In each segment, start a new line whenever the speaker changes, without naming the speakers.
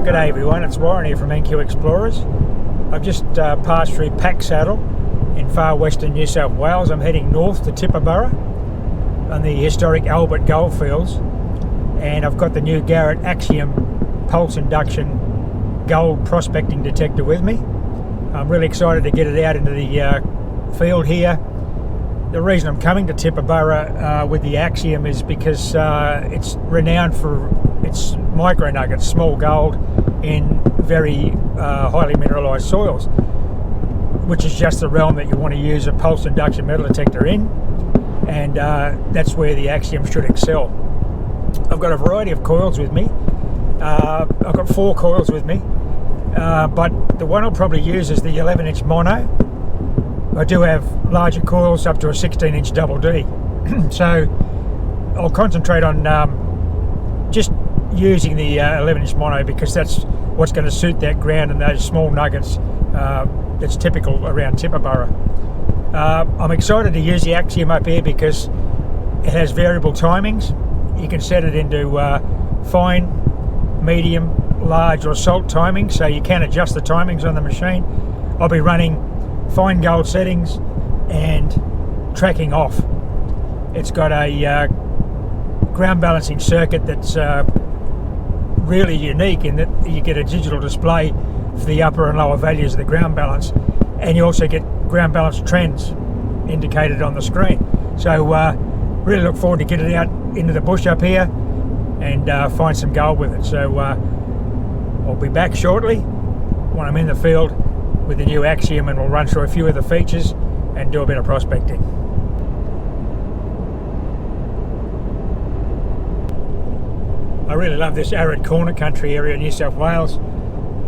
G'day everyone, it's Warren here from NQ Explorers. I've just passed through Pack Saddle in far western New South Wales. I'm heading north to Tibooburra on the historic Albert Goldfields, and I've got the new Garrett AXIOM pulse induction gold prospecting detector with me. I'm really excited to get it out into the field here. The reason I'm coming to Tibooburra with the AXIOM is because it's renowned for its micro nuggets, small gold in very highly mineralised soils, which is just the realm that you want to use a pulse induction metal detector in, and that's where the AXIOM should excel. I've got a variety of coils with me. I've got 4 coils with me, but the one I'll probably use is the 11-inch mono. I do have larger coils up to a 16-inch double D, so I'll concentrate on just using the 11-inch mono because that's what's going to suit that ground and those small nuggets that's typical around Tibooburra. I'm excited to use the AXIOM up here because it has variable timings. You can set it into fine, medium, large or salt timing, so you can adjust the timings on the machine. I'll be running fine gold settings and tracking off. It's got a ground balancing circuit that's really unique in that you get a digital display for the upper and lower values of the ground balance, and you also get ground balance trends indicated on the screen. So really look forward to getting it out into the bush up here and find some gold with it. So I'll be back shortly when I'm in the field with the new AXIOM, and we'll run through a few of the features and do a bit of prospecting. I really love this arid corner country area in New South Wales.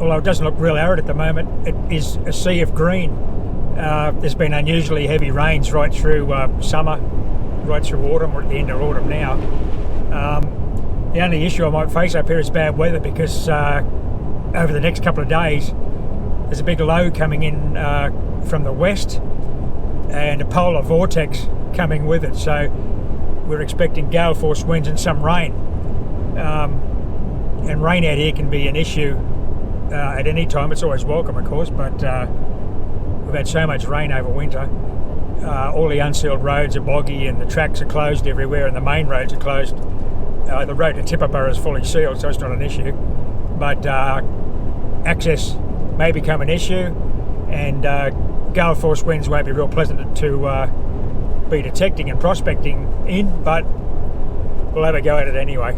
Although it doesn't look real arid at the moment, it is a sea of green. There's been unusually heavy rains right through summer, right through autumn. We're at the end of autumn now. The only issue I might face up here is bad weather because over the next couple of days there's a big low coming in from the west and a polar vortex coming with it, so we're expecting gale force winds and some rain. And rain out here can be an issue at any time. It's always welcome, of course, but we've had so much rain over winter. All the unsealed roads are boggy and the tracks are closed everywhere and the main roads are closed. The road to Tibooburra is fully sealed, so it's not an issue, but access may become an issue, and gale force winds won't be real pleasant to be detecting and prospecting in, but we'll have a go at it anyway.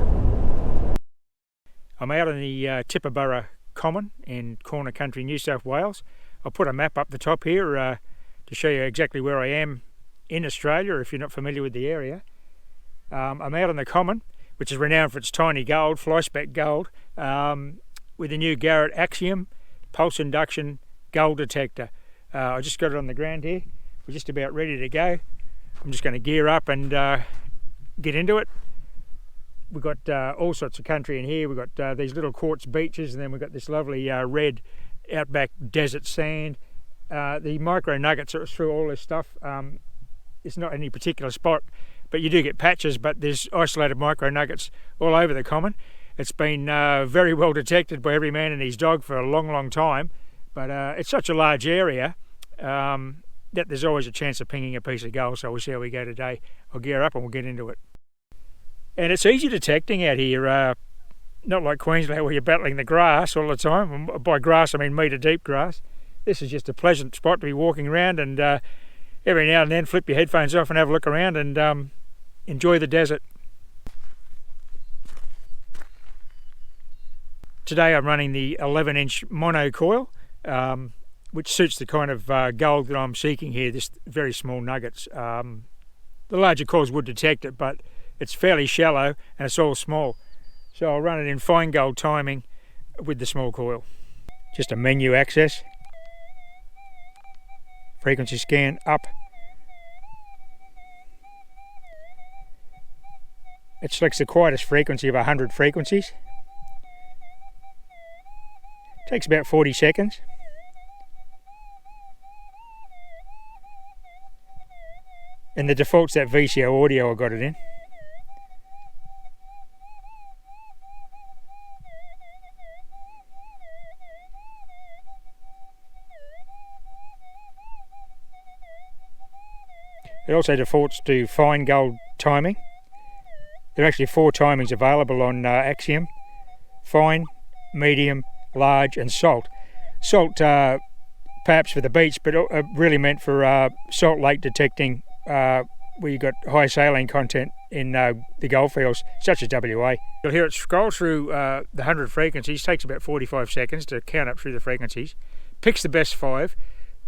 I'm out on the Tibooburra Common in Corner Country, New South Wales. I'll put a map up the top here to show you exactly where I am in Australia if you're not familiar with the area. I'm out on the Common, which is renowned for its tiny gold, fly-speck gold, with the new Garrett AXIOM pulse induction gold detector. I just got it on the ground here. We're just about ready to go. I'm just going to gear up and get into it. We've got all sorts of country in here. We've got these little quartz beaches, and then we've got this lovely red outback desert sand. The micro nuggets are through all this stuff. It's not any particular spot, but you do get patches, but there's isolated micro nuggets all over the Common. It's been very well detected by every man and his dog for a long, long time, but it's such a large area that there's always a chance of pinging a piece of gold, so we'll see how we go today. I'll gear up and we'll get into it. And it's easy detecting out here, not like Queensland where you're battling the grass all the time. By grass I mean metre deep grass. This is just a pleasant spot to be walking around, and every now and then flip your headphones off and have a look around and enjoy the desert. Today I'm running the 11-inch mono coil, which suits the kind of gold that I'm seeking here, this very small nuggets. The larger coils would detect it, but it's fairly shallow and it's all small. So I'll run it in fine gold timing with the small coil. Just a menu access. Frequency scan up. It selects the quietest frequency of 100 frequencies. Takes about 40 seconds. And the default's that VCO audio I got it in. It also defaults to fine gold timing. There are actually 4 timings available on AXIOM: fine, medium, large and salt. Salt perhaps for the beach, but really meant for salt lake detecting where you've got high saline content in the goldfields, such as WA. You'll hear it scroll through the 100 frequencies, takes about 45 seconds to count up through the frequencies, picks the best 5.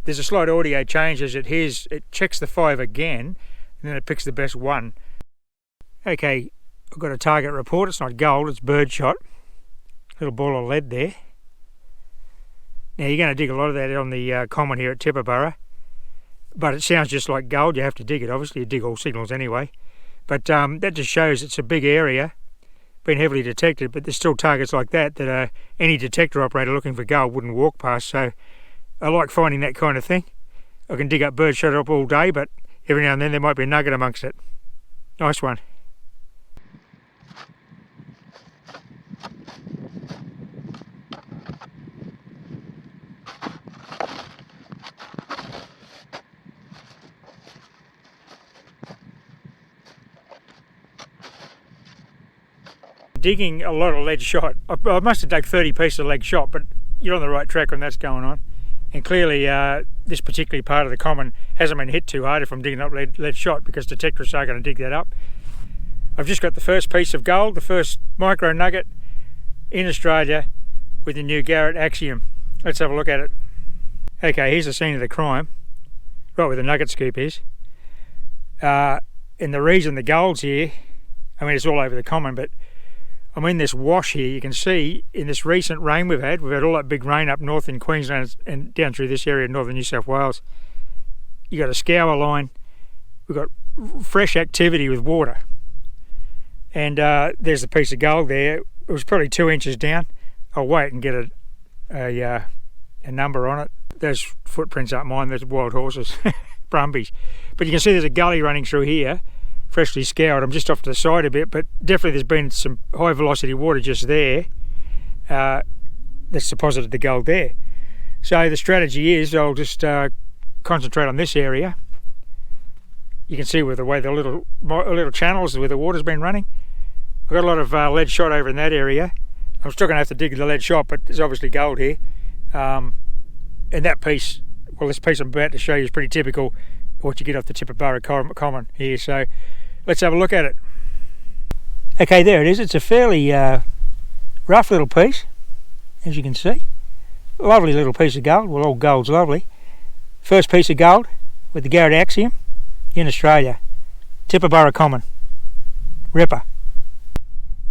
There's a slight audio change as it checks the 5 again, and then it picks the best 1. Okay, I've got a target report. It's not gold, it's birdshot. Little ball of lead there. Now you're going to dig a lot of that on the common here at Tibooburra, but it sounds just like gold. You have to dig it, obviously. You dig all signals anyway. But that just shows it's a big area, been heavily detected, but there's still targets like that any detector operator looking for gold wouldn't walk past. So I like finding that kind of thing. I can dig up birdshot up all day, but every now and then there might be a nugget amongst it. Nice one. Digging a lot of lead shot. I must have dug 30 pieces of lead shot, but you're on the right track when that's going on. And clearly this particular part of the common hasn't been hit too hard if I'm digging up lead shot, because detectorists are going to dig that up. I've just got the first piece of gold, the first micro nugget in Australia with the new Garrett AXIOM. Let's have a look at it. Okay, here's the scene of the crime, right where the nugget scoop is. And the reason the gold's here, I mean it's all over the common, but I'm in this wash here. You can see in this recent rain we've had all that big rain up north in Queensland and down through this area in northern New South Wales. You've got a scour line, we've got fresh activity with water. And there's the piece of gold there. It was probably 2 inches down. I'll wait and get a number on it. Those footprints aren't mine, there's wild horses, brumbies. But you can see there's a gully running through here, freshly scoured. I'm just off to the side a bit, but definitely there's been some high velocity water just there that's deposited the gold there. So the strategy is I'll just concentrate on this area. You can see with the way the little channels where the water's been running. I've got a lot of lead shot over in that area. I'm still going to have to dig the lead shot, but there's obviously gold here. And that piece, well, this piece I'm about to show you is pretty typical of what you get off the Tibooburra Common here. So let's have a look at it. Okay, there it is. It's a fairly rough little piece, as you can see. Lovely little piece of gold. Well, all gold's lovely. First piece of gold with the Garrett AXIOM in Australia. Tibooburra Common. Ripper.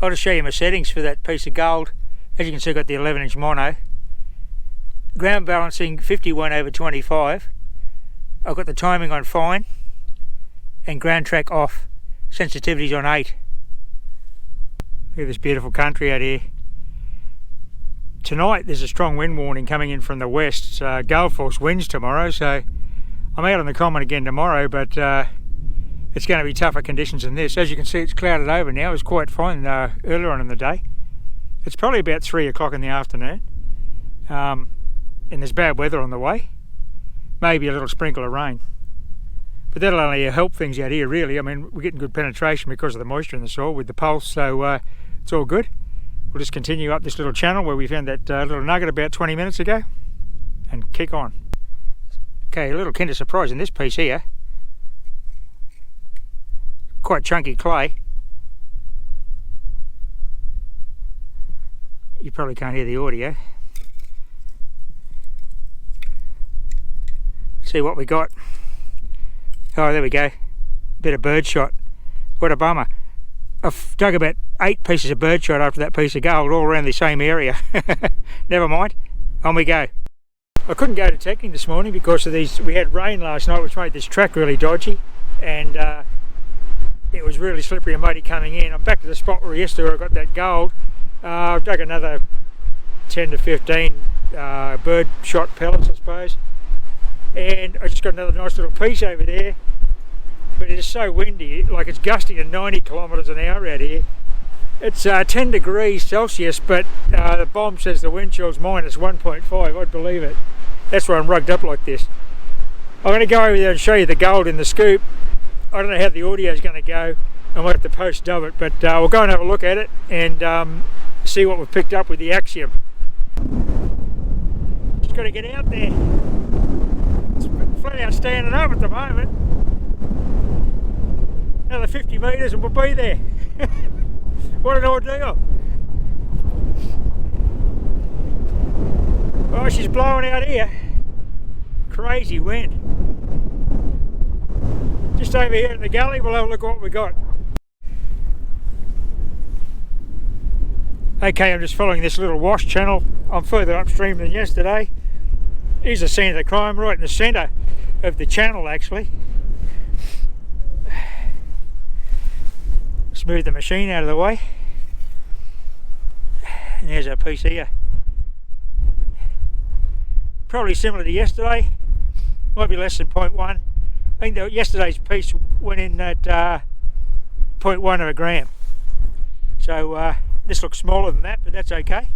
I'll just show you my settings for that piece of gold. As you can see, I've got the 11-inch mono. Ground balancing 51/25. I've got the timing on fine and ground track off. Sensitivity's on 8. Look at this beautiful country out here. Tonight there's a strong wind warning coming in from the west. It's gale force winds tomorrow, so I'm out on the common again tomorrow, but it's going to be tougher conditions than this. As you can see, it's clouded over now. It was quite fine earlier on in the day. It's probably about 3 o'clock in the afternoon, and there's bad weather on the way. Maybe a little sprinkle of rain, but that'll only help things out here really. I mean, we're getting good penetration because of the moisture in the soil with the pulse, so it's all good. We'll just continue up this little channel where we found that little nugget about 20 minutes ago and kick on. Okay, a little kinder surprise in this piece here. Quite chunky clay. You probably can't hear the audio. See what we got. Oh, there we go. Bit of birdshot. What a bummer. I've dug about 8 pieces of birdshot after that piece of gold, all around the same area. Never mind. On we go. I couldn't go detecting this morning because of these. We had rain last night, which made this track really dodgy, and it was really slippery and muddy coming in. I'm back to the spot where yesterday I got that gold. I've dug another 10 to 15 bird shot pellets, I suppose, and I just got another nice little piece over there. But it is so windy, like it's gusting at 90 kilometres an hour out here. It's 10 degrees Celsius, but the bomb says the wind chill's minus 1.5. I'd believe it. That's why I'm rugged up like this. I'm going to go over there and show you the gold in the scoop, I don't know how the audio is going to go. I might have to post dub it, but we'll go and have a look at it and see what we've picked up with the AXIOM. Just got to get out there. It's flat out standing up at the moment. Another 50 metres and we'll be there. What an ordeal. Oh, she's blowing out here. Crazy wind. Just over here in the gully, we'll have a look at what we got. Okay, I'm just following this little wash channel. I'm further upstream than yesterday. Here's the scene of the crime, right in the centre of the channel actually. Smooth the machine out of the way. And there's our piece here. Probably similar to yesterday. Might be less than 0.1. I think that yesterday's piece went in at 0.1 of a gram. So this looks smaller than that, but that's okay.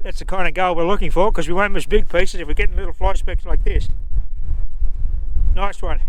That's the kind of gold we're looking for, because we won't miss big pieces if we're getting little fly specks like this. Nice one.